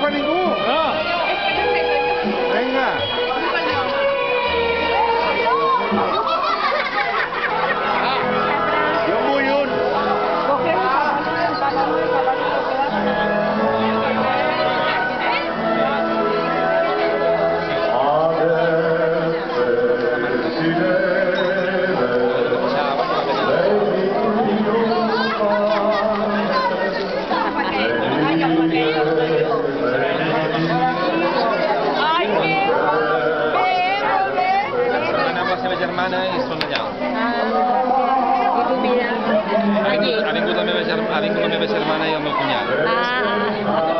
agafa ningú. No. Vinga. Jo en vull un. La seva germana i són allà. I tu mira allí. Ha vingut la meva germana i el meu cunyat.